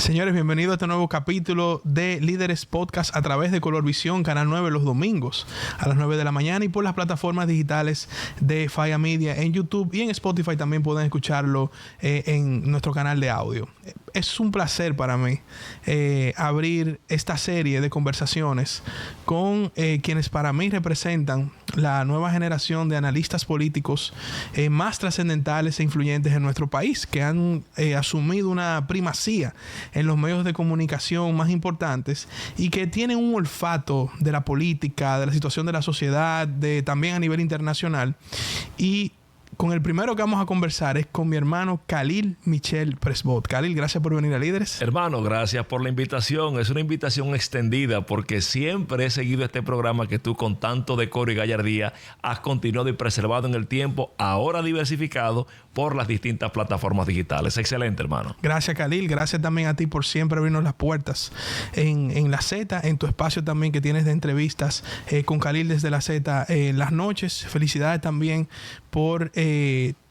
Señores, bienvenidos a este nuevo capítulo de Líderes Podcast a través de Color Visión, Canal 9, los domingos a las 9 de la mañana y por las plataformas digitales de Faya Media en YouTube y en Spotify también pueden escucharlo en nuestro canal de audio. Es un placer para mí abrir esta serie de conversaciones con quienes para mí representan la nueva generación de analistas políticos más trascendentales e influyentes en nuestro país, que han asumido una primacía en los medios de comunicación más importantes y que tienen un olfato de la política, de la situación de la sociedad, también a nivel internacional. Y con el primero que vamos a conversar es con mi hermano Khalil Michel Presbot. Khalil, gracias por venir a Líderes. Hermano, gracias por la invitación. Es una invitación extendida porque siempre he seguido este programa que tú con tanto decoro y gallardía has continuado y preservado en el tiempo, ahora diversificado por las distintas plataformas digitales. Excelente, hermano. Gracias, Khalil. Gracias también a ti por siempre abrirnos las puertas en la Z, en tu espacio también que tienes de entrevistas con Khalil desde la Z en las noches. Felicidades también por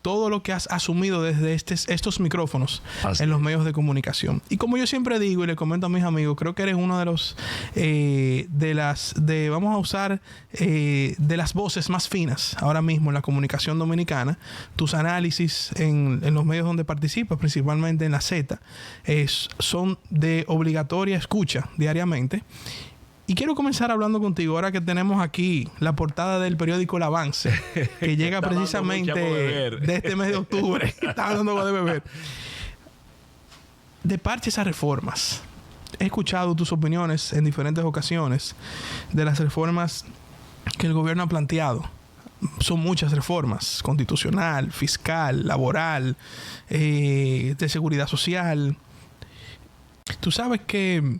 todo lo que has asumido desde estos micrófonos en los medios de comunicación. Y como yo siempre digo y le comento a mis amigos, creo que eres uno de los vamos a usar de las voces más finas ahora mismo en la comunicación dominicana. Tus análisis en los medios donde participas, principalmente en la Z, son de obligatoria escucha diariamente. Y quiero comenzar hablando contigo ahora que tenemos aquí la portada del periódico El Avance, que llega precisamente de este mes de octubre. Está dando de beber. De parches a reformas. He escuchado tus opiniones en diferentes ocasiones de las reformas que el gobierno ha planteado. Son muchas reformas: constitucional, fiscal, laboral, de seguridad social. Tú sabes que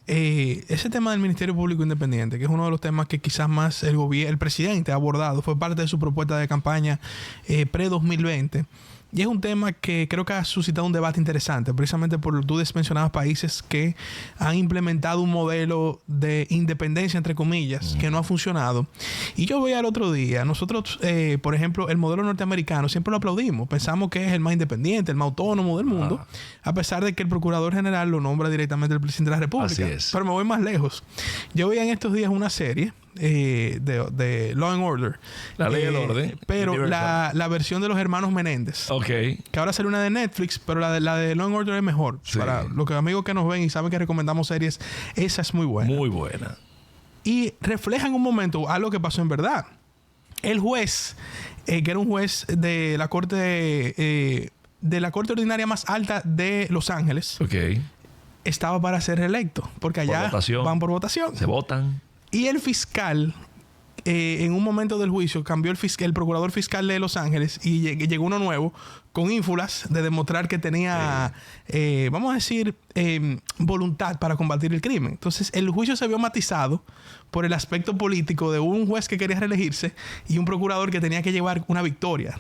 ese tema del Ministerio Público Independiente, que es uno de los temas que quizás más el presidente ha abordado, fue parte de su propuesta de campaña pre-2020. Y es un tema que creo que ha suscitado un debate interesante, precisamente por tú mencionabas países que han implementado un modelo de independencia, entre comillas, que no ha funcionado. Y yo veía el otro día, nosotros, por ejemplo, el modelo norteamericano siempre lo aplaudimos. Pensamos que es el más independiente, el más autónomo del mundo, a pesar de que el Procurador General lo nombra directamente el presidente de la República. Así es. Pero me voy más lejos. Yo veía en estos días una serie de Law and Order. La ley del orden. Pero la versión de los hermanos Menéndez. Ok. Que ahora sale una de Netflix, pero la de Law and Order es mejor. Sí. Para los amigos que nos ven y saben que recomendamos series, esa es muy buena. Muy buena. Y refleja en un momento algo que pasó en verdad. El juez, que era un juez de la corte ordinaria más alta de Los Ángeles, estaba para ser reelecto. Porque allá van por votación. Se votan. Y el fiscal, en un momento del juicio, cambió el procurador fiscal de Los Ángeles y llegó uno nuevo con ínfulas de demostrar que tenía, vamos a decir, voluntad para combatir el crimen. Entonces, el juicio se vio matizado por el aspecto político de un juez que quería reelegirse y un procurador que tenía que llevar una victoria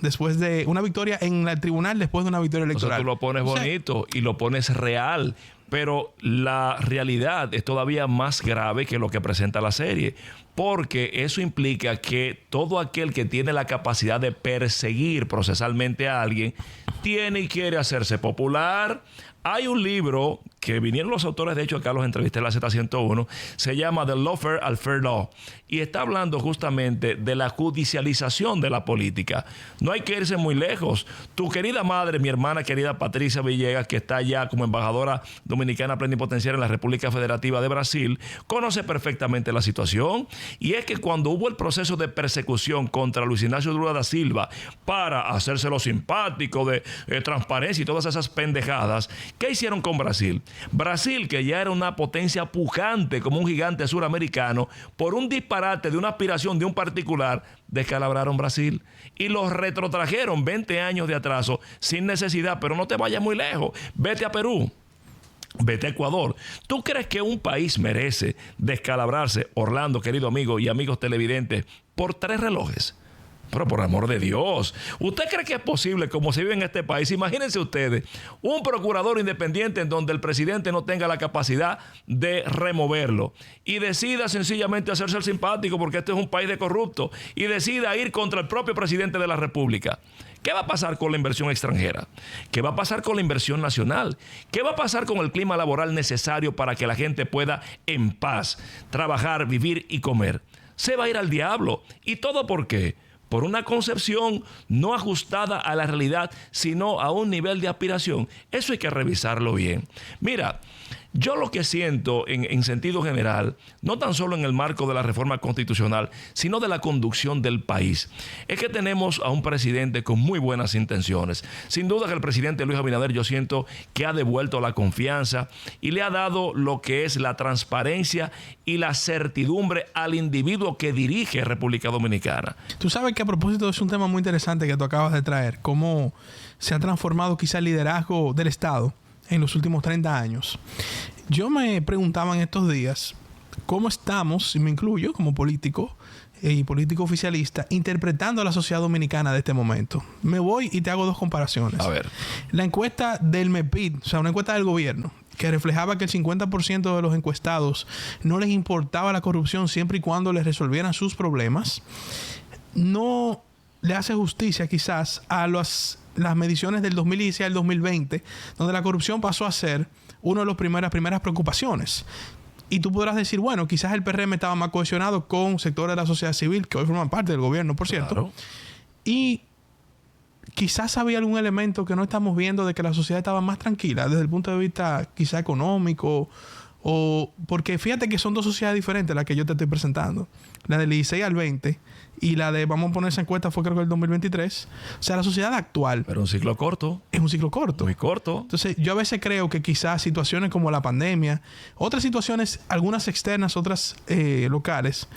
en el tribunal después de una victoria electoral. O sea, tú lo pones bonito y lo pones real. Pero la realidad es todavía más grave que lo que presenta la serie, porque eso implica que todo aquel que tiene la capacidad de perseguir procesalmente a alguien tiene y quiere hacerse popular. Hay un libro que vinieron los autores, de hecho acá los entrevisté en la Z101, se llama The Lawfare al Fair Law, y está hablando justamente de la judicialización de la política. No hay que irse muy lejos. Tu querida madre, mi hermana querida Patricia Villegas, que está ya como embajadora dominicana plenipotenciaria en la República Federativa de Brasil, conoce perfectamente la situación, y es que cuando hubo el proceso de persecución contra Luis Ignacio Lula da Silva para hacérselo simpático de transparencia y todas esas pendejadas, ¿qué hicieron con Brasil? Brasil, que ya era una potencia pujante como un gigante suramericano, por un disparate de una aspiración de un particular, descalabraron Brasil y los retrotrajeron 20 años de atraso sin necesidad. Pero no te vayas muy lejos. Vete a Perú. Vete a Ecuador. ¿Tú crees que un país merece descalabrarse, Orlando, querido amigo y amigos televidentes, por 3 relojes? Pero por amor de Dios, ¿usted cree que es posible, como se vive en este país? Imagínense ustedes, un procurador independiente en donde el presidente no tenga la capacidad de removerlo y decida sencillamente hacerse el simpático porque este es un país de corruptos y decida ir contra el propio presidente de la República. ¿Qué va a pasar con la inversión extranjera? ¿Qué va a pasar con la inversión nacional? ¿Qué va a pasar con el clima laboral necesario para que la gente pueda en paz trabajar, vivir y comer? Se va a ir al diablo. ¿Y todo por qué? Por una concepción no ajustada a la realidad, sino a un nivel de aspiración. Eso hay que revisarlo bien. Mira, yo lo que siento en sentido general, no tan solo en el marco de la reforma constitucional, sino de la conducción del país, es que tenemos a un presidente con muy buenas intenciones. Sin duda que el presidente Luis Abinader, yo siento que ha devuelto la confianza y le ha dado lo que es la transparencia y la certidumbre al individuo que dirige República Dominicana. Tú sabes que a propósito es un tema muy interesante que tú acabas de traer, cómo se ha transformado quizá el liderazgo del Estado en los últimos 30 años. Yo me preguntaba en estos días cómo estamos, y me incluyo como político y político oficialista, interpretando a la sociedad dominicana de este momento. Me voy y te hago dos comparaciones. A ver. La encuesta del MEPID, o sea, una encuesta del gobierno, que reflejaba que el 50% de los encuestados no les importaba la corrupción siempre y cuando les resolvieran sus problemas, no le hace justicia quizás a las mediciones del 2016 al 2020, donde la corrupción pasó a ser una de las primeras preocupaciones. Y tú podrás decir, bueno, quizás el PRM estaba más cohesionado con sectores de la sociedad civil, que hoy forman parte del gobierno, por cierto. Claro. Y quizás había algún elemento que no estamos viendo de que la sociedad estaba más tranquila desde el punto de vista quizás económico, o porque fíjate que son dos sociedades diferentes las que yo te estoy presentando. La del 16 al 20 y la de, vamos a poner esa encuesta, fue creo que el 2023. O sea, la sociedad actual... Pero un ciclo corto. Es un ciclo corto. Muy corto. Entonces, yo a veces creo que quizás situaciones como la pandemia, otras situaciones, algunas externas, otras locales,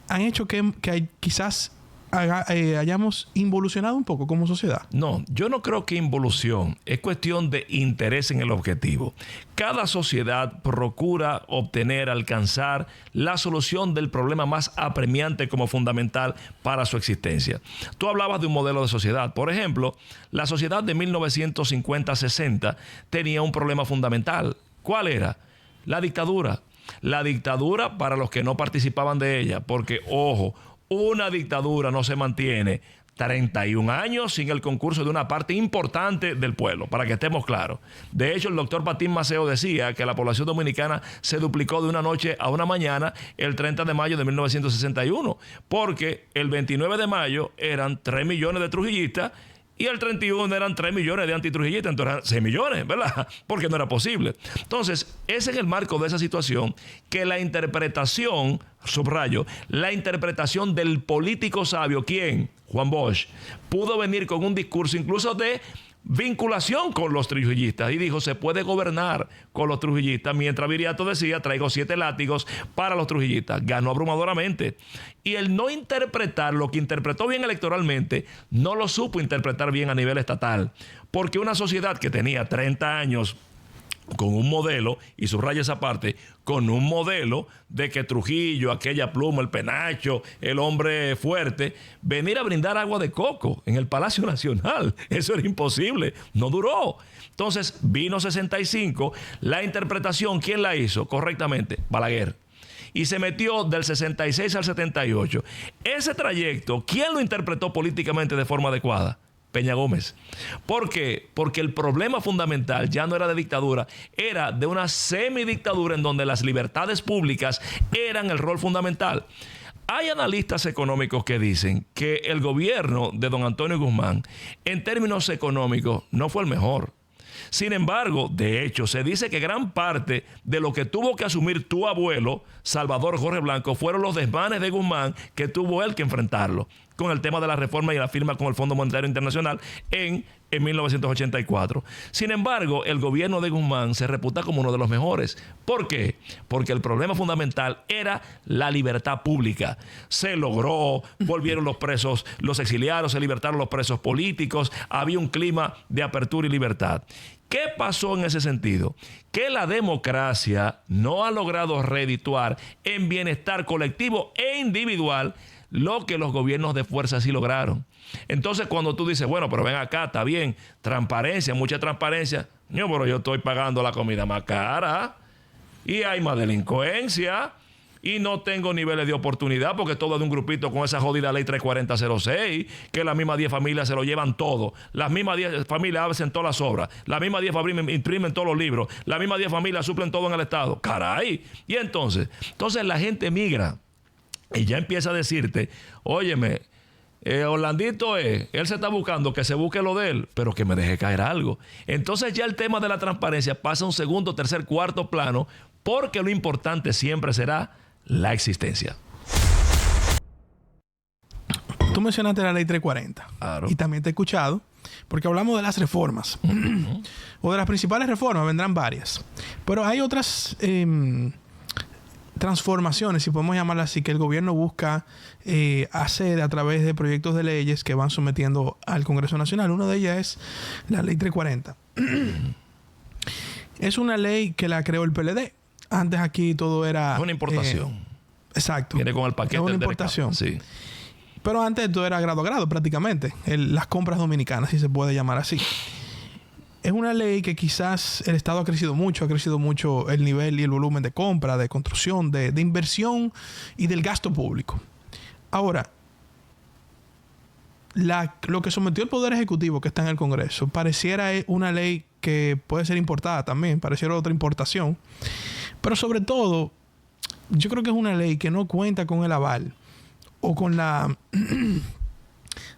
han hecho que quizás hayamos involucionado un poco como sociedad. No, yo no creo que involución. Es cuestión de interés en el objetivo. Cada sociedad procura obtener, alcanzar la solución del problema más apremiante como fundamental para su existencia. Tú hablabas de un modelo de sociedad. Por ejemplo, la sociedad de 1950-60 tenía un problema fundamental. ¿Cuál era? La dictadura. La dictadura para los que no participaban de ella. Porque, ojo, una dictadura no se mantiene 31 años sin el concurso de una parte importante del pueblo, para que estemos claros. De hecho, el doctor Patín Maceo decía que la población dominicana se duplicó de una noche a una mañana el 30 de mayo de 1961, porque el 29 de mayo eran 3 millones de trujillistas y el 31 eran 3 millones de antitrujillistas, entonces eran 6 millones, ¿verdad? Porque no era posible. Entonces, es en el marco de esa situación que la interpretación, subrayo, la interpretación del político sabio, ¿quién? Juan Bosch, pudo venir con un discurso incluso de vinculación con los trujillistas y dijo, se puede gobernar con los trujillistas, mientras Viriato decía, traigo 7 látigos para los trujillistas. Ganó abrumadoramente. Y el no interpretar lo que interpretó bien electoralmente, no lo supo interpretar bien a nivel estatal, porque una sociedad que tenía 30 años con un modelo, y subraya esa parte, con un modelo de que Trujillo, aquella pluma, el penacho, el hombre fuerte, venir a brindar agua de coco en el Palacio Nacional. Eso era imposible, no duró. Entonces vino 65, la interpretación, ¿quién la hizo correctamente? Balaguer. Y se metió del 66 al 78. Ese trayecto, ¿quién lo interpretó políticamente de forma adecuada? Peña Gómez. ¿Por qué? Porque el problema fundamental ya no era de dictadura, era de una semidictadura en donde las libertades públicas eran el rol fundamental. Hay analistas económicos que dicen que el gobierno de don Antonio Guzmán, en términos económicos, no fue el mejor. Sin embargo, de hecho, se dice que gran parte de lo que tuvo que asumir tu abuelo, Salvador Jorge Blanco, fueron los desmanes de Guzmán que tuvo él que enfrentarlo con el tema de la reforma y la firma con el Fondo Monetario Internacional en 1984. Sin embargo, el gobierno de Guzmán se reputa como uno de los mejores. ¿Por qué? Porque el problema fundamental era la libertad pública. Se logró, volvieron los presos, los exiliados, se libertaron los presos políticos, había un clima de apertura y libertad. ¿Qué pasó en ese sentido? Que la democracia no ha logrado redituar en bienestar colectivo e individual lo que los gobiernos de fuerza sí lograron. Entonces, cuando tú dices, bueno, pero ven acá, está bien, transparencia, mucha transparencia. No, pero yo estoy pagando la comida más cara y hay más delincuencia y no tengo niveles de oportunidad porque todo es de un grupito con esa jodida ley 34006, que las mismas 10 familias se lo llevan todo. Las mismas 10 familias hacen todas las obras. Las mismas 10 familias imprimen todos los libros. Las mismas 10 familias suplen todo en el Estado. ¡Caray! Y entonces la gente migra y ya empieza a decirte, óyeme, Orlandito él se está buscando que se busque lo de él, pero que me deje caer algo. Entonces ya el tema de la transparencia pasa a un segundo, tercer, cuarto plano, porque lo importante siempre será la existencia. Tú mencionaste la ley 340. Claro. Y también te he escuchado, porque hablamos de las reformas. O de las principales reformas, vendrán varias. Pero hay otras transformaciones, si podemos llamarlas así, que el gobierno busca hacer a través de proyectos de leyes que van sometiendo al Congreso Nacional. Una de ellas es la ley 340. Es una ley que la creó el PLD. Antes aquí todo era... Es una importación. Exacto. Viene con el paquete. Es una del importación. sí. Pero antes todo era grado a grado prácticamente. Las compras dominicanas, si se puede llamar así. Es una ley que quizás el Estado ha crecido mucho el nivel y el volumen de compra, de construcción, de inversión y del gasto público. Ahora, lo que sometió el Poder Ejecutivo que está en el Congreso pareciera una ley que puede ser importada también, pareciera otra importación. Pero sobre todo, yo creo que es una ley que no cuenta con el aval o con la,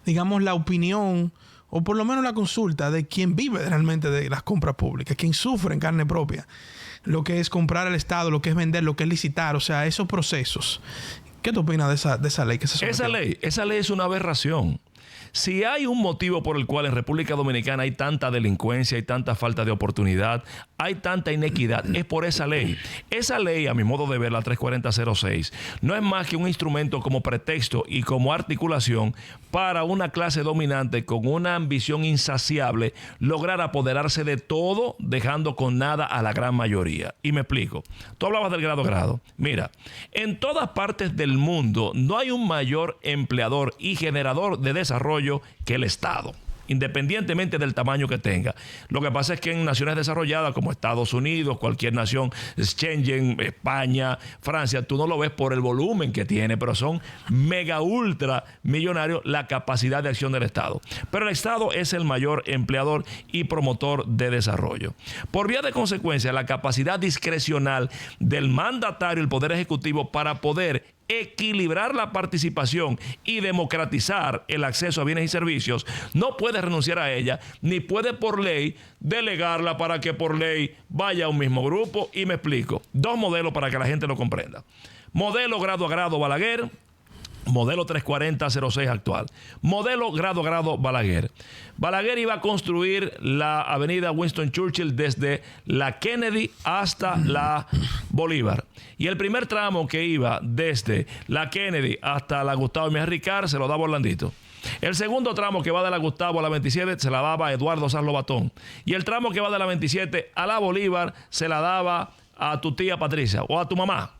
digamos, la opinión o por lo menos la consulta de quien vive realmente de las compras públicas, quien sufre en carne propia lo que es comprar al Estado, lo que es vender, lo que es licitar, o sea, esos procesos. ¿Qué tú opinas de esa ley que se sometió? Esa ley es una aberración. Si hay un motivo por el cual en República Dominicana hay tanta delincuencia, hay tanta falta de oportunidad, hay tanta inequidad, es por esa ley. Esa ley, a mi modo de ver, la 34006, no es más que un instrumento como pretexto y como articulación para una clase dominante con una ambición insaciable lograr apoderarse de todo, dejando con nada a la gran mayoría. Y me explico. Tú hablabas del grado a grado. Mira, en todas partes del mundo no hay un mayor empleador y generador de desarrollo que el Estado, independientemente del tamaño que tenga. Lo que pasa es que en naciones desarrolladas como Estados Unidos, cualquier nación, Schengen, España, Francia, tú no lo ves por el volumen que tiene, pero son mega ultra millonarios la capacidad de acción del Estado. Pero el Estado es el mayor empleador y promotor de desarrollo. Por vía de consecuencia, la capacidad discrecional del mandatario, el Poder Ejecutivo, para poder equilibrar la participación y democratizar el acceso a bienes y servicios, no puede renunciar a ella, ni puede por ley delegarla para que por ley vaya a un mismo grupo. Y me explico. Dos modelos para que la gente lo comprenda. Modelo grado a grado Balaguer, modelo 34006 actual. Modelo grado a grado Balaguer. Balaguer iba a construir la avenida Winston Churchill desde la Kennedy hasta la Bolívar. Y el primer tramo que iba desde la Kennedy hasta la Gustavo Mejía Ricard se lo daba Orlandito. El segundo tramo que va de la Gustavo a la 27 se la daba Eduardo Sanz Lobatón. Y el tramo que va de la 27 a la Bolívar se la daba a tu tía Patricia o a tu mamá.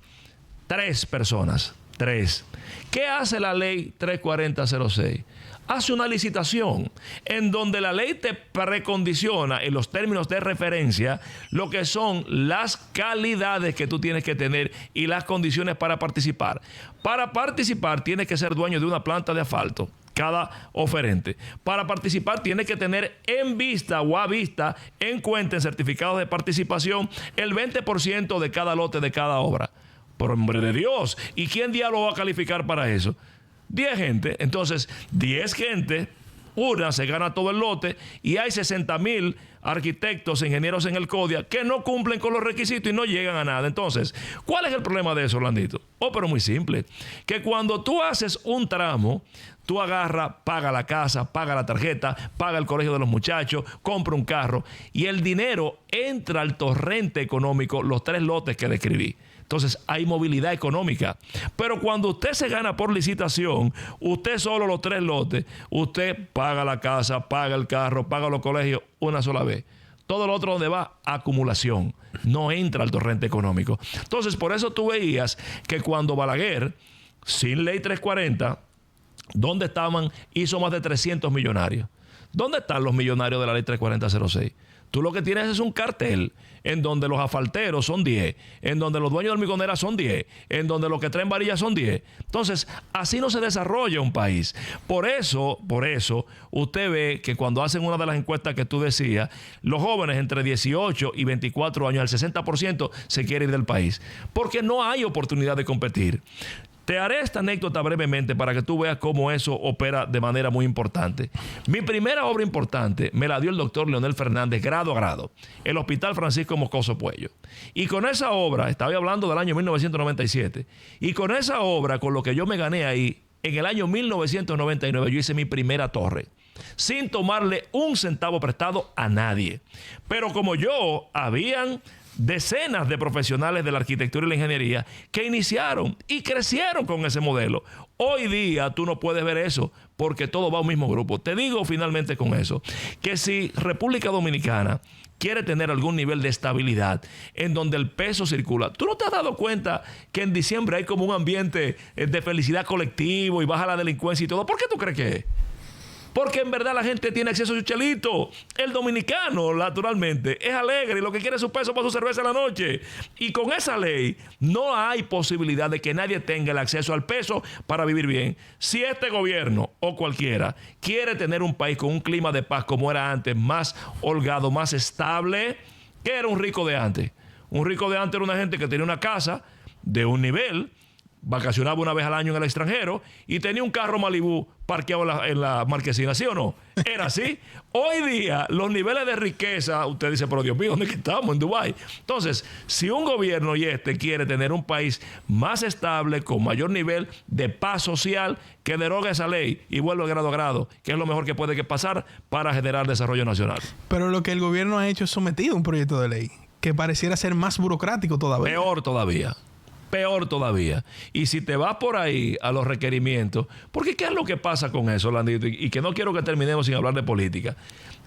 3 personas. 3. ¿Qué hace la ley 34006? Hace una licitación en donde la ley te precondiciona en los términos de referencia lo que son las calidades que tú tienes que tener y las condiciones para participar. Para participar tienes que ser dueño de una planta de asfalto, cada oferente. Para participar tiene que tener en vista o a vista, en cuenta, en certificados de participación, el 20% de cada lote de cada obra. Por hombre de Dios. ¿Y quién diablo va a calificar para eso? 10 gente. Entonces, 10 gente, una se gana todo el lote y hay 60,000 arquitectos, ingenieros en el CODIA que no cumplen con los requisitos y no llegan a nada. Entonces, ¿cuál es el problema de eso, Orlandito? Pero muy simple. Que cuando tú haces un tramo, tú agarras, paga la casa, paga la tarjeta, paga el colegio de los muchachos, compra un carro y el dinero entra al torrente económico, los 3 lotes que describí. Entonces hay movilidad económica. Pero cuando usted se gana por licitación, usted solo los 3 lotes, usted paga la casa, paga el carro, paga los colegios una sola vez. Todo lo otro donde va, acumulación. No entra al torrente económico. Entonces, por eso tú veías que cuando Balaguer sin ley 340, ¿dónde estaban? Hizo más de 300 millonarios. ¿Dónde están los millonarios de la ley 340-06? Tú lo que tienes es un cartel en donde los asfalteros son 10, en donde los dueños de hormigoneras son 10, en donde los que traen varillas son 10. Entonces, así no se desarrolla un país. Por eso, usted ve que cuando hacen una de las encuestas que tú decías, los jóvenes entre 18 y 24 años, el 60% se quiere ir del país, porque no hay oportunidad de competir. Te haré esta anécdota brevemente para que tú veas cómo eso opera de manera muy importante. Mi primera obra importante me la dio el doctor Leonel Fernández, grado a grado, el Hospital Francisco Moscoso Puello. Y con esa obra, estaba hablando del año 1997, y con esa obra, con lo que yo me gané ahí, en el año 1999 yo hice mi primera torre, sin tomarle un centavo prestado a nadie. Pero como yo, habían decenas de profesionales de la arquitectura y la ingeniería que iniciaron y crecieron con ese modelo. Hoy día tú no puedes ver eso porque todo va a un mismo grupo. Te digo finalmente con eso, que si República Dominicana quiere tener algún nivel de estabilidad en donde el peso circula, ¿tú no te has dado cuenta que en diciembre hay como un ambiente de felicidad colectivo y baja la delincuencia y todo? ¿Por qué tú crees que es? Porque en verdad la gente tiene acceso a su chelito. El dominicano, naturalmente, es alegre y lo que quiere es su peso para su cerveza en la noche. Y con esa ley no hay posibilidad de que nadie tenga el acceso al peso para vivir bien. Si este gobierno o cualquiera quiere tener un país con un clima de paz como era antes, más holgado, más estable, ¿qué era un rico de antes? Un rico de antes era una gente que tenía una casa de un nivel, vacacionaba una vez al año en el extranjero y tenía un carro Malibú parqueado en la marquesina, ¿sí o no? Era así. Hoy día, los niveles de riqueza, usted dice, pero Dios mío, ¿dónde es que estamos? En Dubái. Entonces, si un gobierno quiere tener un país más estable, con mayor nivel de paz social, que deroga esa ley y vuelva de grado a grado, que es lo mejor que puede pasar para generar desarrollo nacional. Pero lo que el gobierno ha hecho es sometido a un proyecto de ley que pareciera ser más burocrático todavía. Peor todavía. Y si te vas por ahí a los requerimientos, porque ¿qué es lo que pasa con eso, Landito? Y que no quiero que terminemos sin hablar de política.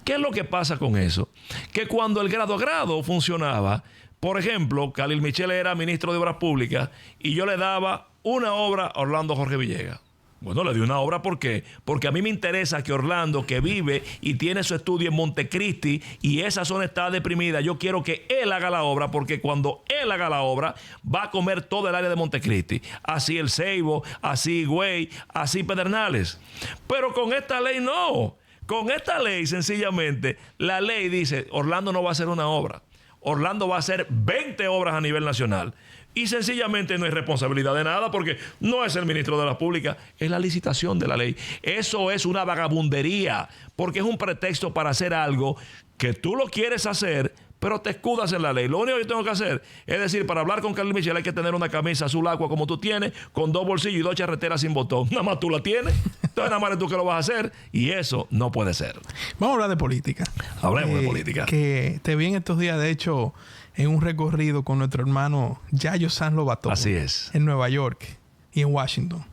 ¿Qué es lo que pasa con eso? Que cuando el grado a grado funcionaba, por ejemplo, Khalil Michel era ministro de Obras Públicas y yo le daba una obra a Orlando Jorge Villegas. Bueno, le di una obra, ¿por qué? Porque a mí me interesa que Orlando, que vive y tiene su estudio en Montecristi y esa zona está deprimida, yo quiero que él haga la obra, porque cuando él haga la obra va a comer todo el área de Montecristi. Así el Ceibo, así Higüey, así Pedernales. Pero con esta ley no. Con esta ley, sencillamente, la ley dice, Orlando no va a hacer una obra. Orlando va a hacer 20 obras a nivel nacional. Y sencillamente no hay responsabilidad de nada porque no es el ministro de la Pública, es la licitación de la ley. Eso es una vagabundería porque es un pretexto para hacer algo que tú lo quieres hacer, pero te escudas en la ley. Lo único que tengo que hacer es decir, para hablar con Khalil Michel hay que tener una camisa azul agua como tú tienes, con 2 bolsillos y 2 charreteras sin botón. Nada más tú la tienes, entonces nada más eres tú que lo vas a hacer y eso no puede ser. Vamos a hablar de política. Hablemos de política. Que te vi en estos días, de hecho, en un recorrido con nuestro hermano Yayo San Lobato. Así es. En Nueva York y en Washington.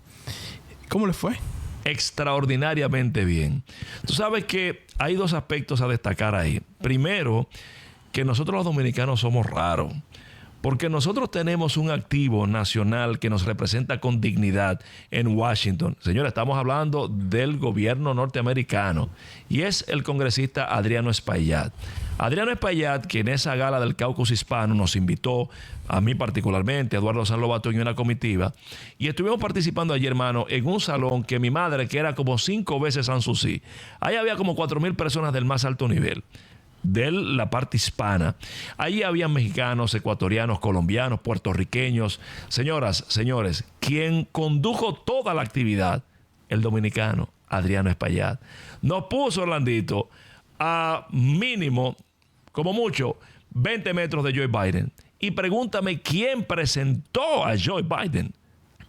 ¿Cómo le fue? Extraordinariamente bien. Tú sabes que hay 2 aspectos a destacar ahí. Primero, que nosotros los dominicanos somos raros, porque nosotros tenemos un activo nacional que nos representa con dignidad en Washington. Señores, estamos hablando del gobierno norteamericano y es el congresista Adriano Espaillat. Adriano Espaillat, que en esa gala del Caucus Hispano nos invitó, a mí particularmente, a Eduardo San Lobato y una comitiva, y estuvimos participando allí, hermano, en un salón que mi madre, que era como 5 veces Sanssouci, ahí había como 4,000 personas del más alto nivel, de la parte hispana. Allí había mexicanos, ecuatorianos, colombianos, puertorriqueños. Señoras, señores, quien condujo toda la actividad, el dominicano Adriano Espaillat, nos puso, Orlandito, a mínimo, como mucho, 20 metros de Joe Biden. Y pregúntame quién presentó a Joe Biden.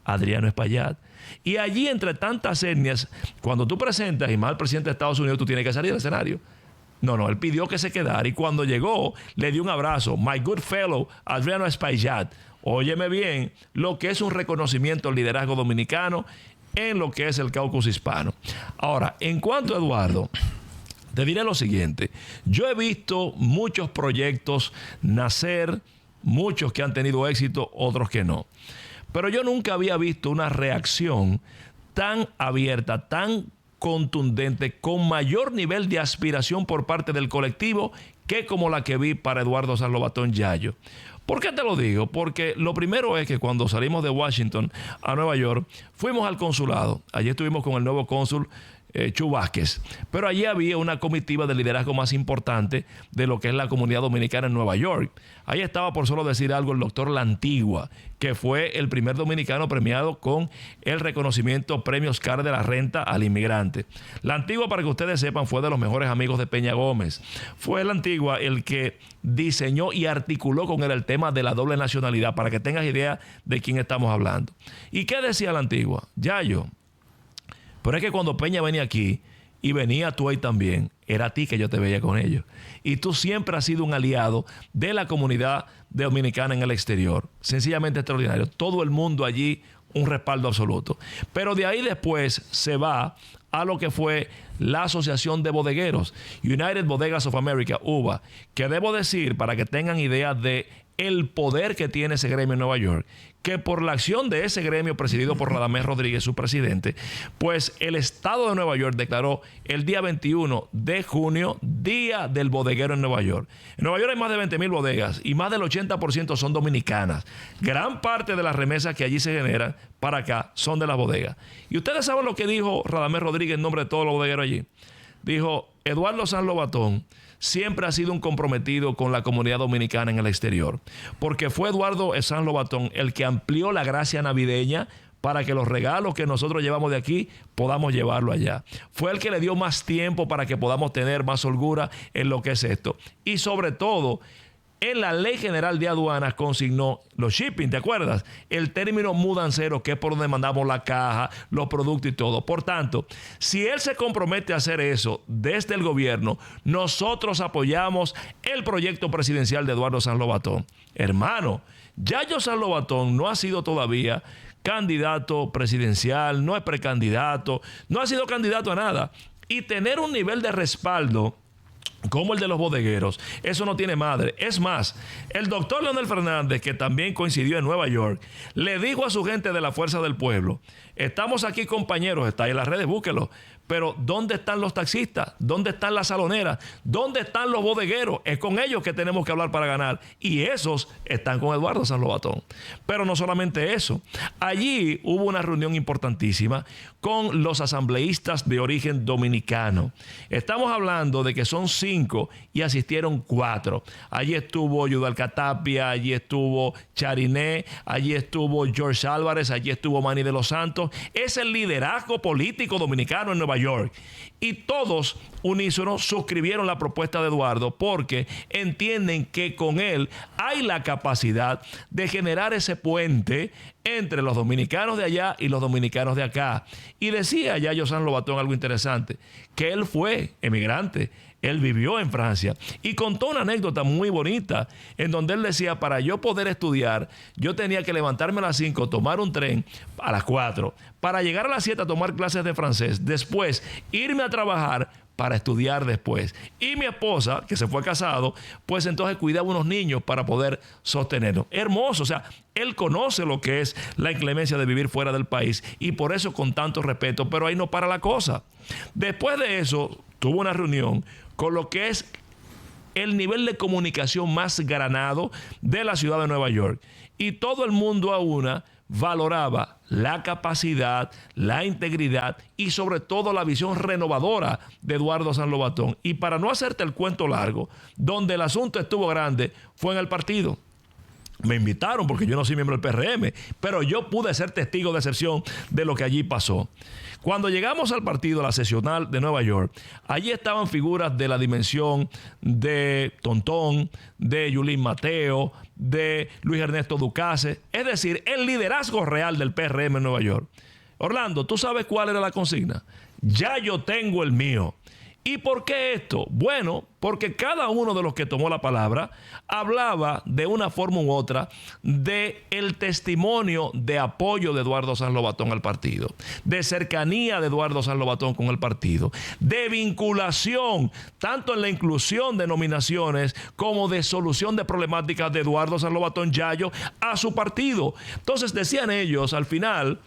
Adriano Espaillat. Y allí, entre tantas etnias, cuando tú presentas, y más al presidente de Estados Unidos, tú tienes que salir del escenario. No, él pidió que se quedara y cuando llegó le dio un abrazo. My good fellow, Adriano Espaillat. Óyeme bien, lo que es un reconocimiento al liderazgo dominicano en lo que es el Caucus Hispano. Ahora, en cuanto a Eduardo, te diré lo siguiente. Yo he visto muchos proyectos nacer, muchos que han tenido éxito, otros que no. Pero yo nunca había visto una reacción tan abierta, tan contundente, con mayor nivel de aspiración por parte del colectivo que como la que vi para Eduardo San Lobatón Yayo. ¿Por qué te lo digo? Porque lo primero es que cuando salimos de Washington a Nueva York, fuimos al consulado. Allí estuvimos con el nuevo cónsul Chu Vázquez. Pero allí había una comitiva de liderazgo más importante de lo que es la comunidad dominicana en Nueva York. Ahí estaba, por solo decir algo, el doctor La Antigua, que fue el primer dominicano premiado con el reconocimiento Premio Oscar de la Renta al Inmigrante. La Antigua, para que ustedes sepan, fue de los mejores amigos de Peña Gómez. Fue La Antigua el que diseñó y articuló con él el tema de la doble nacionalidad, para que tengas idea de quién estamos hablando. ¿Y qué decía La Antigua? Yayo, pero es que cuando Peña venía aquí, y venía tú ahí también, era a ti que yo te veía con ellos. Y tú siempre has sido un aliado de la comunidad dominicana en el exterior. Sencillamente extraordinario. Todo el mundo allí, un respaldo absoluto. Pero de ahí después se va a lo que fue la Asociación de Bodegueros, United Bodegas of America, UBA, que debo decir, para que tengan idea de el poder que tiene ese gremio en Nueva York, que por la acción de ese gremio presidido por Radamés Rodríguez, su presidente, pues el estado de Nueva York declaró el día 21 de junio Día del Bodeguero en Nueva York. En Nueva York hay más de 20,000 bodegas y más del 80% son dominicanas. Gran parte de las remesas que allí se generan para acá son de las bodegas. Y ustedes saben lo que dijo Radamés Rodríguez en nombre de todos los bodegueros allí. Dijo: Eduardo San Lobatón siempre ha sido un comprometido con la comunidad dominicana en el exterior, porque fue Eduardo San Lobatón el que amplió la gracia navideña para que los regalos que nosotros llevamos de aquí podamos llevarlo allá. Fue el que le dio más tiempo para que podamos tener más holgura en lo que es esto. Y sobre todo, en la Ley General de Aduanas consignó los shipping, ¿te acuerdas? El término mudancero, que es por donde mandamos la caja, los productos y todo. Por tanto, si él se compromete a hacer eso desde el gobierno, nosotros apoyamos el proyecto presidencial de Eduardo San Lobatón. Hermano, Yayo San Lobatón no ha sido todavía candidato presidencial, no es precandidato, no ha sido candidato a nada. Y tener un nivel de respaldo como el de los bodegueros, eso no tiene madre. Es más, el doctor Leonel Fernández, que también coincidió en Nueva York, le dijo a su gente de la Fuerza del Pueblo: estamos aquí, compañeros, está ahí en las redes, búsquelo, pero ¿dónde están los taxistas? ¿Dónde están las saloneras? ¿Dónde están los bodegueros? Es con ellos que tenemos que hablar para ganar. Y esos están con Eduardo San Lobatón. Pero no solamente eso. Allí hubo una reunión importantísima con los asambleístas de origen dominicano. Estamos hablando de que son 5 y asistieron 4. Allí estuvo Yudal Catapia, allí estuvo Chariné, allí estuvo George Álvarez, allí estuvo Manny de los Santos. Es el liderazgo político dominicano en Nueva York. Y todos unísonos suscribieron la propuesta de Eduardo porque entienden que con él hay la capacidad de generar ese puente entre los dominicanos de allá y los dominicanos de acá. Y decía Yayo San Lobatón algo interesante, que él fue emigrante. Él vivió en Francia y contó una anécdota muy bonita en donde él decía: para yo poder estudiar, yo tenía que levantarme a las 5, tomar un tren a las 4, para llegar a las 7 a tomar clases de francés, después irme a trabajar para estudiar después. Y mi esposa, que se fue casado, pues entonces cuidaba unos niños para poder sostenerlos. Hermoso, o sea, él conoce lo que es la inclemencia de vivir fuera del país y por eso con tanto respeto, pero ahí no para la cosa. Después de eso, tuvo una reunión con lo que es el nivel de comunicación más granado de la ciudad de Nueva York. Y todo el mundo a una valoraba la capacidad, la integridad y sobre todo la visión renovadora de Eduardo San Lobatón. Y para no hacerte el cuento largo, donde el asunto estuvo grande fue en el partido. Me invitaron porque yo no soy miembro del PRM, pero yo pude ser testigo de excepción de lo que allí pasó. Cuando llegamos al partido, a la sesional de Nueva York, allí estaban figuras de la dimensión de Tontón, de Yulín Mateo, de Luis Ernesto Ducase, es decir, el liderazgo real del PRM en Nueva York. Orlando, ¿tú sabes cuál era la consigna? Ya yo tengo el mío. ¿Y por qué esto? Bueno, porque cada uno de los que tomó la palabra hablaba de una forma u otra de el testimonio de apoyo de Eduardo Sanz Lobatón al partido, de cercanía de Eduardo Sanz Lobatón con el partido, de vinculación tanto en la inclusión de nominaciones como de solución de problemáticas de Eduardo Sanz Lobatón Yayo a su partido. Entonces decían ellos al final: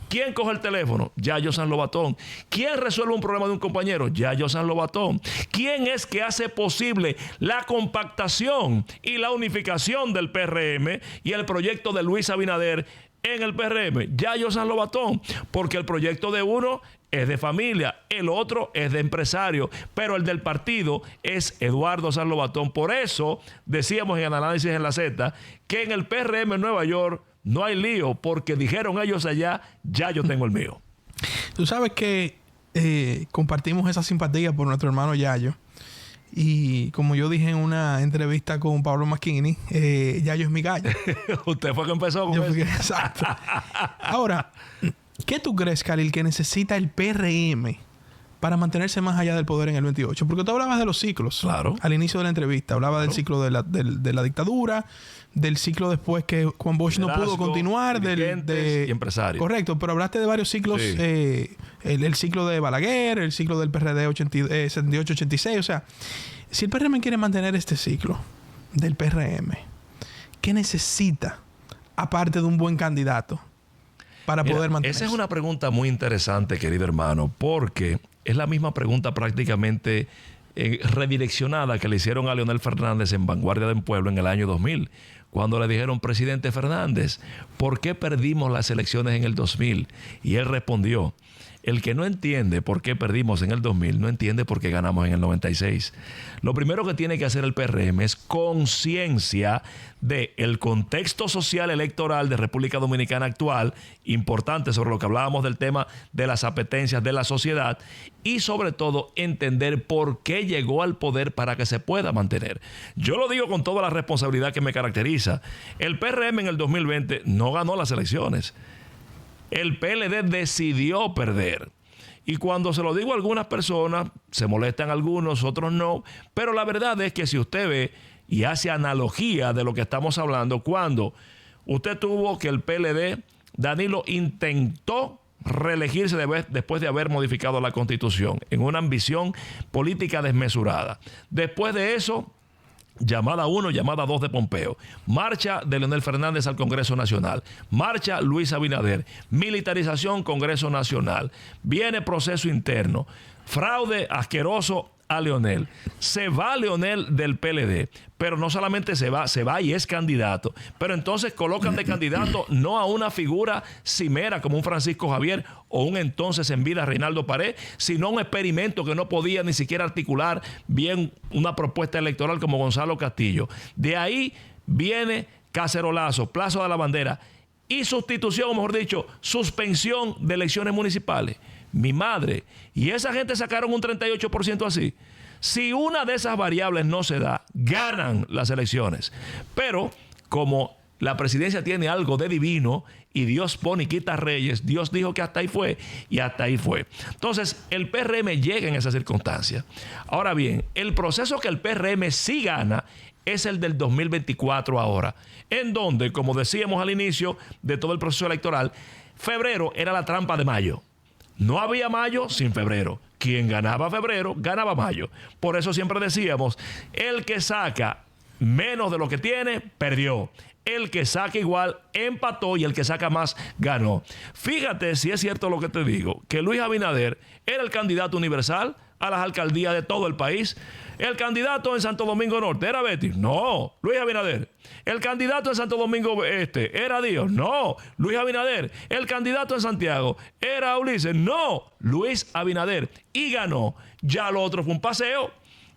¿quién coge el teléfono? Yayo Sanz Lobatón. ¿Quién resuelve un problema de un compañero? Yayo Sanz Lobatón. ¿Quién es que hace posible la compactación y la unificación del PRM y el proyecto de Luis Abinader en el PRM? Yayo Sanz Lobatón. Porque el proyecto de uno es de familia, el otro es de empresario, pero el del partido es Eduardo Sanz Lobatón. Por eso decíamos en el análisis en la Z que en el PRM en Nueva York no hay lío, porque dijeron ellos allá: ya yo tengo el mío. Tú sabes que compartimos esa simpatía por nuestro hermano Yayo. Y como yo dije en una entrevista con Pablo Macchini, Yayo es mi gallo. Usted fue que empezó con eso. Exacto. Ahora, ¿qué tú crees, Khalil, que necesita el PRM para mantenerse más allá del poder en el 28? Porque tú hablabas de los ciclos. Claro. Al inicio de la entrevista. Hablaba del ciclo de la dictadura, del ciclo después que Juan Bosch no pudo continuar, y empresarios. Correcto, pero hablaste de varios ciclos. Sí. El ciclo de Balaguer, el ciclo del PRD 78-86. O sea, si el PRM quiere mantener este ciclo del PRM, ¿qué necesita aparte de un buen candidato para poder mantenerse? Esa es una pregunta muy interesante, querido hermano, porque es la misma pregunta prácticamente redireccionada que le hicieron a Leonel Fernández en Vanguardia del Pueblo en el año 2000, cuando le dijeron: presidente Fernández, ¿por qué perdimos las elecciones en el 2000? Y él respondió: el que no entiende por qué perdimos en el 2000, no entiende por qué ganamos en el 96. Lo primero que tiene que hacer el PRM es conciencia del contexto social electoral de República Dominicana actual, importante sobre lo que hablábamos del tema de las apetencias de la sociedad, y sobre todo entender por qué llegó al poder para que se pueda mantener. Yo lo digo con toda la responsabilidad que me caracteriza. El PRM en el 2020 no ganó las elecciones. El PLD decidió perder. Y cuando se lo digo a algunas personas, se molestan algunos, otros no. Pero la verdad es que si usted ve y hace analogía de lo que estamos hablando, cuando usted tuvo que el PLD, Danilo intentó reelegirse después de haber modificado la Constitución en una ambición política desmesurada. Después de eso, llamada 1, llamada 2 de Pompeo, marcha de Leonel Fernández al Congreso Nacional, marcha Luis Abinader, militarización Congreso Nacional, viene proceso interno, fraude asqueroso a Leonel, se va Leonel del PLD, pero no solamente se va y es candidato, pero entonces colocan de candidato no a una figura cimera como un Francisco Javier o un entonces en vida Reinaldo Pared, sino un experimento que no podía ni siquiera articular bien una propuesta electoral como Gonzalo Castillo. De ahí viene cacerolazo, plazo de la bandera y sustitución, o mejor dicho, suspensión de elecciones municipales. Mi madre. Y esa gente sacaron un 38% así. Si una de esas variables no se da, ganan las elecciones. Pero como la presidencia tiene algo de divino y Dios pone y quita reyes, Dios dijo que hasta ahí fue y hasta ahí fue. Entonces el PRM llega en esa circunstancia. Ahora bien, el proceso que el PRM sí gana es el del 2024 ahora, en donde, como decíamos al inicio de todo el proceso electoral, febrero era la trampa de mayo. No había mayo sin febrero. Quien ganaba febrero, ganaba mayo. Por eso siempre decíamos, el que saca menos de lo que tiene, perdió. El que saca igual, empató, y el que saca más, ganó. Fíjate si es cierto lo que te digo, que Luis Abinader era el candidato universal a las alcaldías de todo el país. El candidato en Santo Domingo Norte era Betty. No, Luis Abinader. El candidato en Santo Domingo Este era Dios. No, Luis Abinader. El candidato en Santiago era Ulises. No, Luis Abinader. Y ganó. Ya lo otro fue un paseo.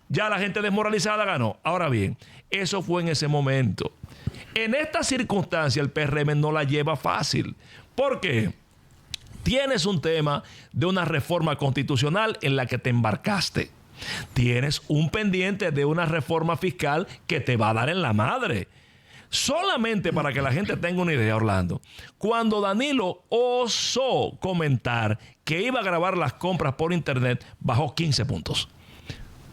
Ya la gente desmoralizada ganó. Ahora bien, eso fue en ese momento. En esta circunstancia el PRM no la lleva fácil. ¿Por qué? Tienes un tema de una reforma constitucional en la que te embarcaste. Tienes un pendiente de una reforma fiscal que te va a dar en la madre. Solamente para que la gente tenga una idea, Orlando, cuando Danilo osó comentar que iba a grabar las compras por internet, bajó 15 puntos.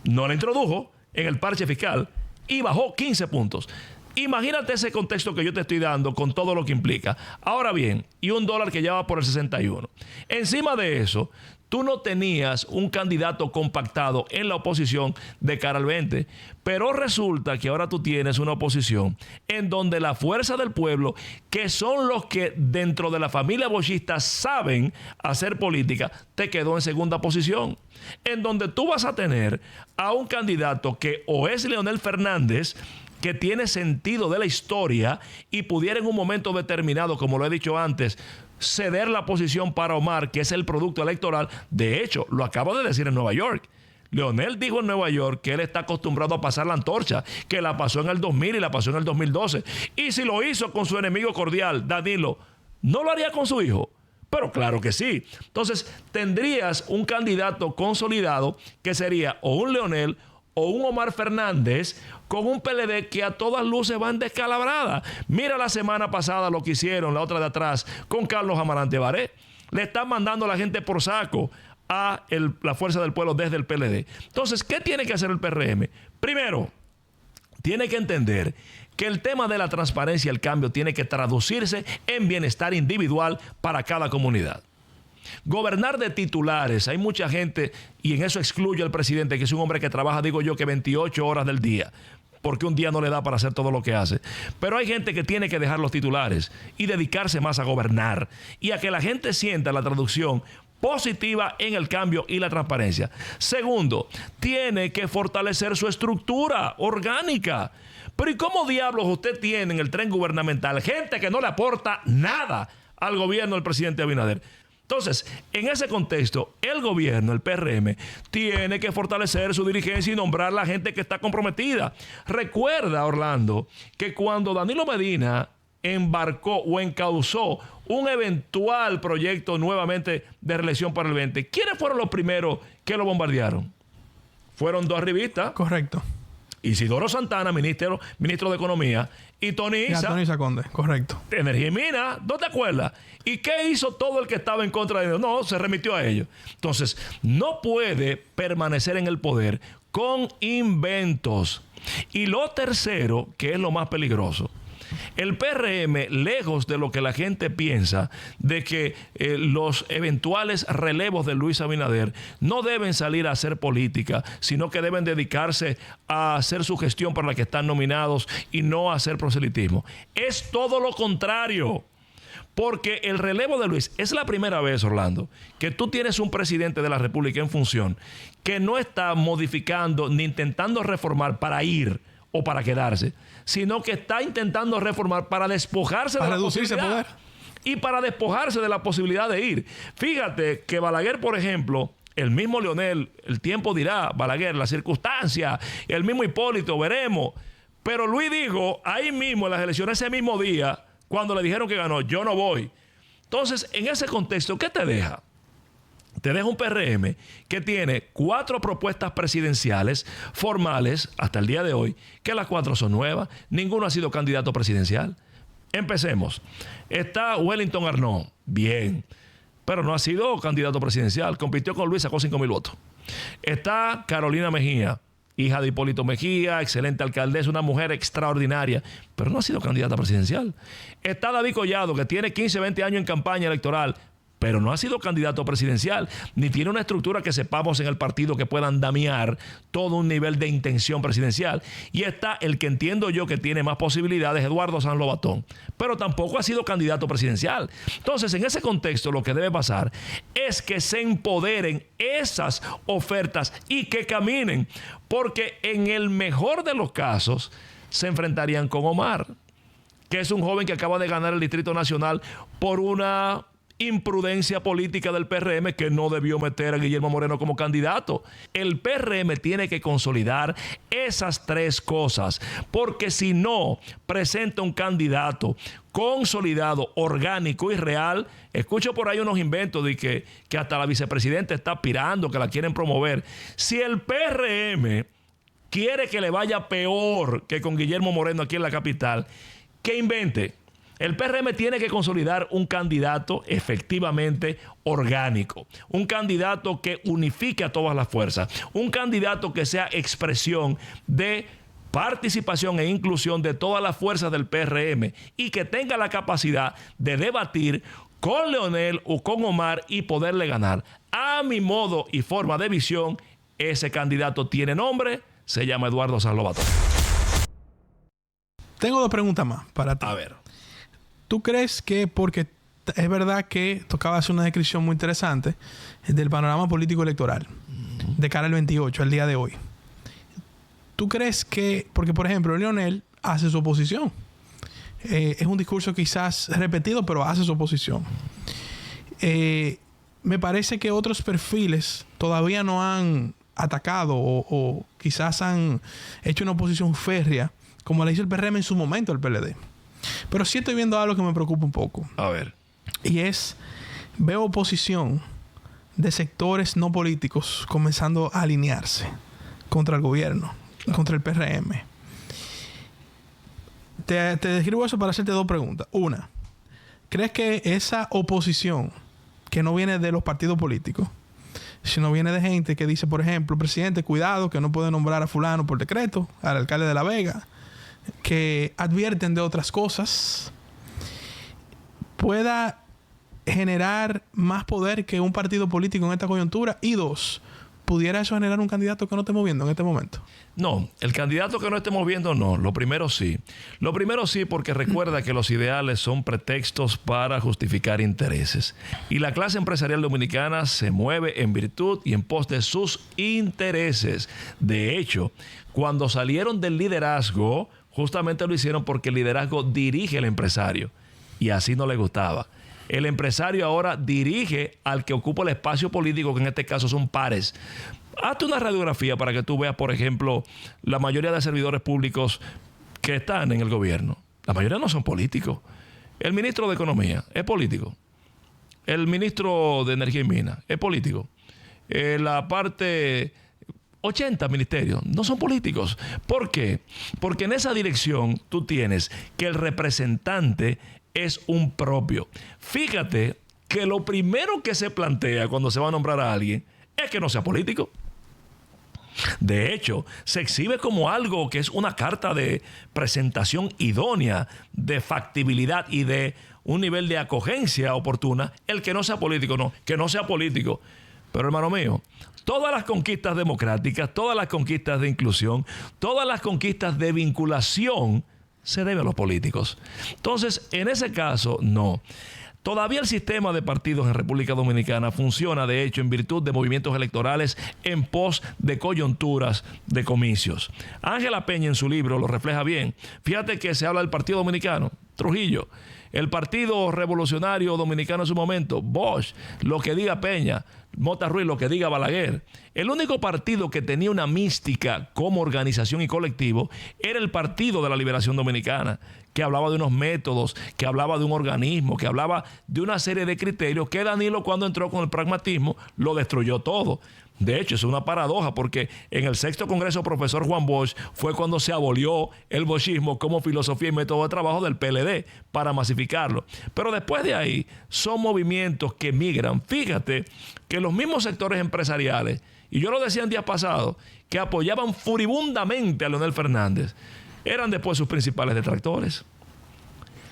no la introdujo en el parche fiscal y bajó 15 puntos. Imagínate ese contexto que yo te estoy dando con todo lo que implica. Ahora bien, y un dólar que ya va por el 61. Encima de eso, tú no tenías un candidato compactado en la oposición de cara al 20, pero resulta que ahora tú tienes una oposición en donde la fuerza del pueblo, que son los que dentro de la familia bochista saben hacer política, te quedó en segunda posición. En donde tú vas a tener a un candidato que o es Leonel Fernández, que tiene sentido de la historia y pudiera en un momento determinado, como lo he dicho antes, ceder la posición para Omar, que es el producto electoral. De hecho, lo acabo de decir en Nueva York. Leonel dijo en Nueva York que él está acostumbrado a pasar la antorcha, que la pasó en el 2000 y la pasó en el 2012. Y si lo hizo con su enemigo cordial, Danilo, ¿no lo haría con su hijo? Pero claro que sí. Entonces, tendrías un candidato consolidado que sería o un Leonel o un Omar Fernández con un PLD que a todas luces va en descalabrada. Mira la semana pasada lo que hicieron, la otra de atrás, con Carlos Amarante Baré. Le están mandando a la gente por saco a la fuerza del pueblo desde el PLD. Entonces, ¿qué tiene que hacer el PRM? Primero, tiene que entender que el tema de la transparencia y el cambio tiene que traducirse en bienestar individual para cada comunidad. Gobernar de titulares, hay mucha gente, y en eso excluyo al presidente, que es un hombre que trabaja, digo yo, que 28 horas del día, porque un día no le da para hacer todo lo que hace. Pero hay gente que tiene que dejar los titulares y dedicarse más a gobernar y a que la gente sienta la traducción positiva en el cambio y la transparencia. Segundo, tiene que fortalecer su estructura orgánica. Pero ¿y cómo diablos usted tiene en el tren gubernamental gente que no le aporta nada al gobierno del presidente Abinader? Entonces, en ese contexto, el gobierno, el PRM, tiene que fortalecer su dirigencia y nombrar a la gente que está comprometida. Recuerda, Orlando, que cuando Danilo Medina embarcó o encauzó un eventual proyecto nuevamente de reelección para el 20, ¿quiénes fueron los primeros que lo bombardearon? Fueron dos arribistas. Correcto. Isidoro Santana, ministro de Economía, y Tony Isa Conde, correcto. Energía y Mina, ¿no te acuerdas? ¿Y qué hizo todo el que estaba en contra de ellos? No, se remitió a ellos. Entonces, no puede permanecer en el poder con inventos. Y lo tercero, que es lo más peligroso, el PRM, lejos de lo que la gente piensa, de que los eventuales relevos de Luis Abinader no deben salir a hacer política, sino que deben dedicarse a hacer su gestión para la que están nominados y no a hacer proselitismo. Es todo lo contrario. Porque el relevo de Luis es la primera vez, Orlando, que tú tienes un presidente de la República en función que no está modificando ni intentando reformar para ir o para quedarse, sino que está intentando reformar para despojarse de la posibilidad. Poder. Y para despojarse de la posibilidad de ir. Fíjate que Balaguer, por ejemplo, el mismo Leonel, el tiempo dirá, Balaguer, la circunstancia, el mismo Hipólito, veremos. Pero Luis dijo ahí mismo en las elecciones, ese mismo día, cuando le dijeron que ganó, yo no voy. Entonces, en ese contexto, ¿qué te deja? Te deja un PRM que tiene 4 propuestas presidenciales formales hasta el día de hoy, que las 4 son nuevas. Ninguno ha sido candidato presidencial. Empecemos. Está Wellington Arnaud. Bien. Pero no ha sido candidato presidencial. Compitió con Luis, sacó 5,000 votos. Está Carolina Mejía, hija de Hipólito Mejía, excelente alcaldesa, una mujer extraordinaria, pero no ha sido candidata presidencial. Está David Collado, que tiene 15, 20 años en campaña electoral, pero no ha sido candidato presidencial, ni tiene una estructura que sepamos en el partido que pueda andamiar todo un nivel de intención presidencial. Y está el que entiendo yo que tiene más posibilidades, Eduardo Sanz Lobatón, pero tampoco ha sido candidato presidencial. Entonces, en ese contexto, lo que debe pasar es que se empoderen esas ofertas y que caminen, porque en el mejor de los casos se enfrentarían con Omar, que es un joven que acaba de ganar el Distrito Nacional por una imprudencia política del PRM que no debió meter a Guillermo Moreno como candidato. El PRM tiene que consolidar esas 3 cosas, porque si no presenta un candidato consolidado, orgánico y real, escucho por ahí unos inventos de que hasta la vicepresidenta está aspirando, que la quieren promover. Si el PRM quiere que le vaya peor que con Guillermo Moreno aquí en la capital, que invente. El PRM tiene que consolidar un candidato efectivamente orgánico, un candidato que unifique a todas las fuerzas, un candidato que sea expresión de participación e inclusión de todas las fuerzas del PRM y que tenga la capacidad de debatir con Leonel o con Omar y poderle ganar. A mi modo y forma de visión, ese candidato tiene nombre, se llama Eduardo Salvatore. Tengo 2 preguntas más para ti. A ver. ¿Tú crees que, porque es verdad que tocaba hacer una descripción muy interesante del panorama político electoral de cara al 28, al día de hoy? ¿Tú crees que, porque por ejemplo Leonel hace su oposición? Es un discurso quizás repetido, pero hace su oposición. Me parece que otros perfiles todavía no han atacado o quizás han hecho una oposición férrea, como la hizo el PRM en su momento al PLD. Pero sí estoy viendo algo que me preocupa un poco. A ver. Y veo oposición de sectores no políticos comenzando a alinearse contra el gobierno, contra el PRM. Te describo eso para hacerte 2 preguntas. Una, ¿crees que esa oposición, que no viene de los partidos políticos, sino viene de gente que dice, por ejemplo, presidente, cuidado, que no puede nombrar a fulano por decreto, al alcalde de La Vega, que advierten de otras cosas, pueda generar más poder que un partido político en esta coyuntura? Y 2, ¿pudiera eso generar un candidato que no esté moviendo en este momento? No, el candidato que no estemos viendo no. Lo primero sí. Lo primero sí, porque recuerda que los ideales son pretextos para justificar intereses. Y la clase empresarial dominicana se mueve en virtud y en pos de sus intereses. De hecho, cuando salieron del liderazgo, justamente lo hicieron porque el liderazgo dirige al empresario. Y así no le gustaba. El empresario ahora dirige al que ocupa el espacio político, que en este caso son pares. Hazte una radiografía para que tú veas, por ejemplo, la mayoría de servidores públicos que están en el gobierno. La mayoría no son políticos. El ministro de Economía es político. El ministro de Energía y Minas es político. La parte 80 ministerios no son políticos. ¿Por qué? Porque en esa dirección tú tienes que el representante es un propio. Fíjate que lo primero que se plantea cuando se va a nombrar a alguien es que no sea político. De hecho, se exhibe como algo que es una carta de presentación idónea, de factibilidad y de un nivel de acogencia oportuna, el que no sea político. No, que no sea político. Pero hermano mío, todas las conquistas democráticas, todas las conquistas de inclusión, todas las conquistas de vinculación se debe a los políticos. Entonces, en ese caso, no. Todavía el sistema de partidos en República Dominicana funciona, de hecho, en virtud de movimientos electorales en pos de coyunturas de comicios. Ángela Peña en su libro lo refleja bien. Fíjate que se habla del Partido Dominicano, Trujillo, el Partido Revolucionario Dominicano en su momento, Bosch, lo que diga Peña, Mota Ruiz, lo que diga Balaguer. El único partido que tenía una mística como organización y colectivo era el Partido de la Liberación Dominicana, que hablaba de unos métodos, que hablaba de un organismo, que hablaba de una serie de criterios que Danilo, cuando entró con el pragmatismo, lo destruyó todo. De hecho, es una paradoja porque en el 6º Congreso Profesor Juan Bosch fue cuando se abolió el boschismo como filosofía y método de trabajo del PLD para masificarlo. Pero después de ahí son movimientos que migran. Fíjate que los mismos sectores empresariales, y yo lo decía en días pasados, que apoyaban furibundamente a Leonel Fernández, eran después sus principales detractores.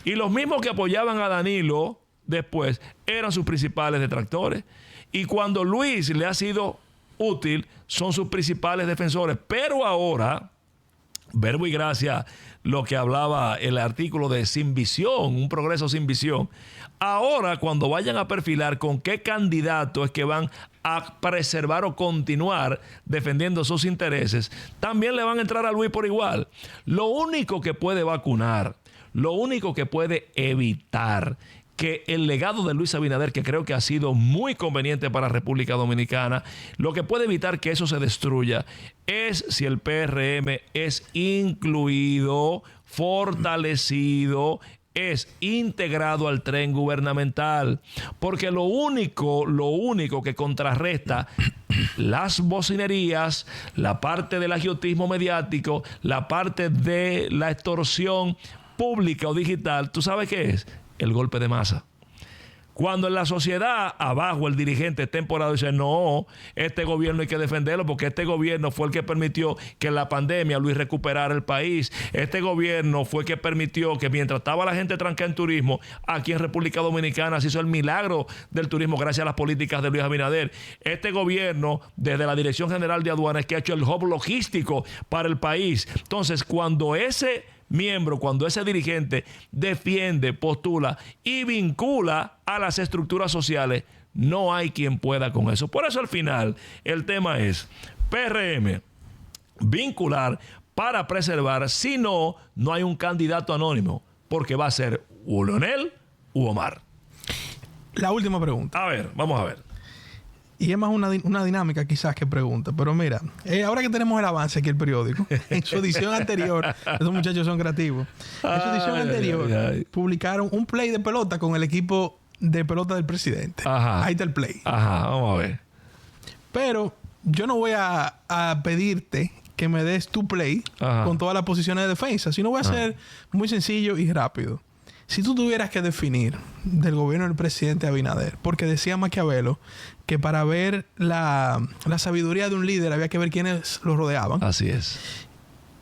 Y los mismos que apoyaban a Danilo después eran sus principales detractores. Y cuando Luis le ha sido útil, son sus principales defensores. Pero ahora, verbo y gracia, lo que hablaba el artículo de Sin Visión, un progreso sin visión. Ahora, cuando vayan a perfilar con qué candidato es que van a preservar o continuar defendiendo sus intereses, también le van a entrar a Luis por igual. Lo único que puede vacunar, lo único que puede evitar que el legado de Luis Abinader, que creo que ha sido muy conveniente para República Dominicana, lo que puede evitar que eso se destruya es si el PRM es incluido, fortalecido, es integrado al tren gubernamental. Porque lo único que contrarresta las bocinerías, la parte del agiotismo mediático, la parte de la extorsión, pública o digital, ¿tú sabes qué es? El golpe de masa. Cuando en la sociedad, abajo, el dirigente temporal dice, no, este gobierno hay que defenderlo porque este gobierno fue el que permitió que en la pandemia Luis recuperara el país. Este gobierno fue el que permitió que mientras estaba la gente trancada en turismo, aquí en República Dominicana se hizo el milagro del turismo gracias a las políticas de Luis Abinader. Este gobierno, desde la Dirección General de Aduanas, que ha hecho el hub logístico para el país. Entonces, cuando ese cuando ese dirigente defiende, postula y vincula a las estructuras sociales, no hay quien pueda con eso. Por eso al final el tema es PRM, vincular para preservar, si no, no hay un candidato anónimo, porque va a ser o Leonel u Omar. La última pregunta. A ver, vamos a ver. Y es más una dinámica quizás que pregunta. Pero mira, ahora que tenemos el avance aquí el periódico, en su edición anterior, esos muchachos son creativos, en su edición anterior publicaron un play de pelota con el equipo de pelota del presidente. Ajá. Ahí está el play. Ajá, vamos a ver. Pero yo no voy a pedirte que me des tu play con todas las posiciones de defensa, sino voy a ser muy sencillo y rápido. Si tú tuvieras que definir del gobierno del presidente Abinader, porque decía Maquiavelo que para ver la sabiduría de un líder había que ver quiénes lo rodeaban. Así es.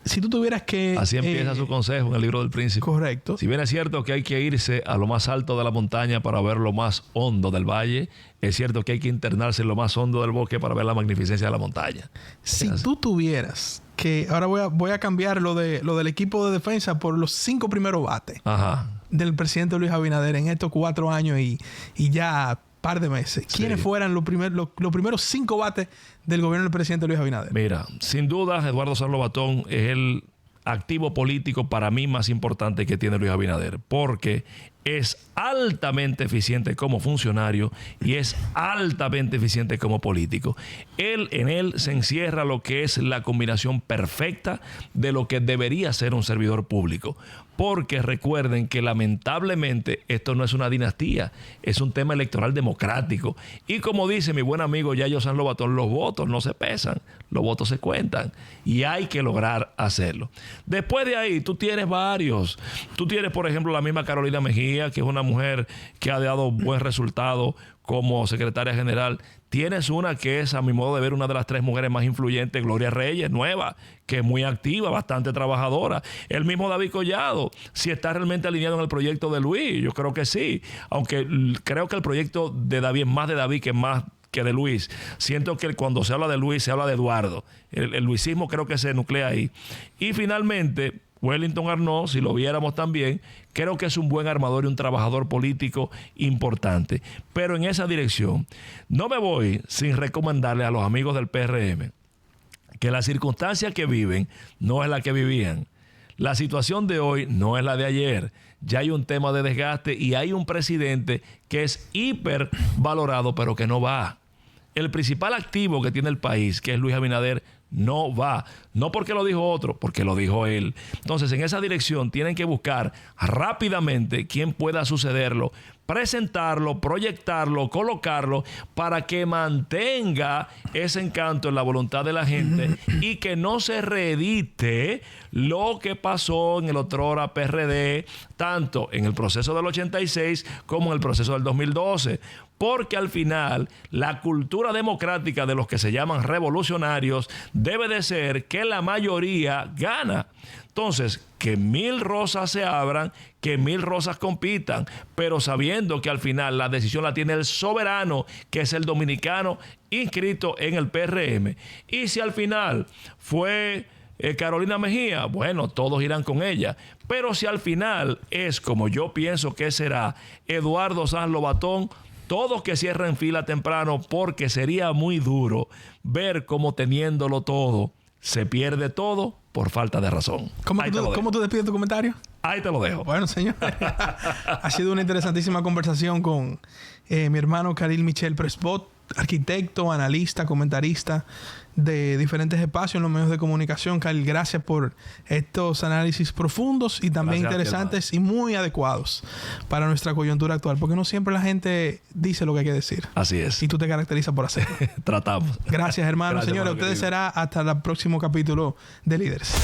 Si tú tuvieras que... Así empieza su consejo en el libro del Príncipe. Correcto. Si bien es cierto que hay que irse a lo más alto de la montaña para ver lo más hondo del valle, es cierto que hay que internarse en lo más hondo del bosque para ver la magnificencia de la montaña. Si tú tuvieras que... Ahora voy a cambiar lo del equipo de defensa por los 5 primeros bates. Ajá. Del presidente Luis Abinader en estos 4 años y ya par de meses. ¿Quiénes fueran los primeros 5 bates del gobierno del presidente Luis Abinader? Mira, sin duda Eduardo Sanz Lobatón es el activo político para mí más importante que tiene Luis Abinader, porque es altamente eficiente como funcionario y es altamente eficiente como político. En él se encierra lo que es la combinación perfecta de lo que debería ser un servidor público. Porque recuerden que lamentablemente esto no es una dinastía, es un tema electoral democrático. Y como dice mi buen amigo Yayo Sanz Lobatón, los votos no se pesan, los votos se cuentan. Y hay que lograr hacerlo. Después de ahí, tú tienes varios. Tú tienes, por ejemplo, la misma Carolina Mejía, que es una mujer que ha dado buen resultado como secretaria general. Tienes una que es, a mi modo de ver, una de las 3 mujeres más influyentes, Gloria Reyes, nueva, que es muy activa, bastante trabajadora. El mismo David Collado, si está realmente alineado en el proyecto de Luis, yo creo que sí. Aunque creo que el proyecto de David es más de David que de Luis. Siento que cuando se habla de Luis, se habla de Eduardo. El luisismo creo que se nuclea ahí. Y finalmente, Wellington Arnaud, si lo viéramos también, creo que es un buen armador y un trabajador político importante. Pero en esa dirección, no me voy sin recomendarle a los amigos del PRM que la circunstancia que viven no es la que vivían. La situación de hoy no es la de ayer. Ya hay un tema de desgaste y hay un presidente que es hiper valorado, pero que no va. El principal activo que tiene el país, que es Luis Abinader, no va. No porque lo dijo otro, porque lo dijo él. Entonces, en esa dirección tienen que buscar rápidamente quién pueda sucederlo, presentarlo, proyectarlo, colocarlo para que mantenga ese encanto en la voluntad de la gente y que no se reedite lo que pasó en el otrora PRD, tanto en el proceso del 86 como en el proceso del 2012. Porque al final la cultura democrática de los que se llaman revolucionarios debe de ser que la mayoría gana. Entonces, que 1000 rosas se abran, que 1000 rosas compitan, pero sabiendo que al final la decisión la tiene el soberano, que es el dominicano inscrito en el PRM. Y si al final fue Carolina Mejía, bueno, todos irán con ella. Pero si al final es como yo pienso que será Eduardo Sanz Lobatón, todos que cierren fila temprano, porque sería muy duro ver cómo teniéndolo todo se pierde todo por falta de razón. ¿Cómo tú despides tu comentario? Ahí te lo dejo. Bueno, señor. Ha sido una interesantísima conversación con mi hermano Khalil Michel Presbot, arquitecto, analista, comentarista de diferentes espacios en los medios de comunicación. Khalil, gracias por estos análisis profundos y también interesantes y muy adecuados para nuestra coyuntura actual, porque no siempre la gente dice lo que hay que decir. Así es. Y tú te caracterizas por hacerlo. Tratamos. Gracias, hermano. Señores, ustedes será hasta el próximo capítulo de Líderes.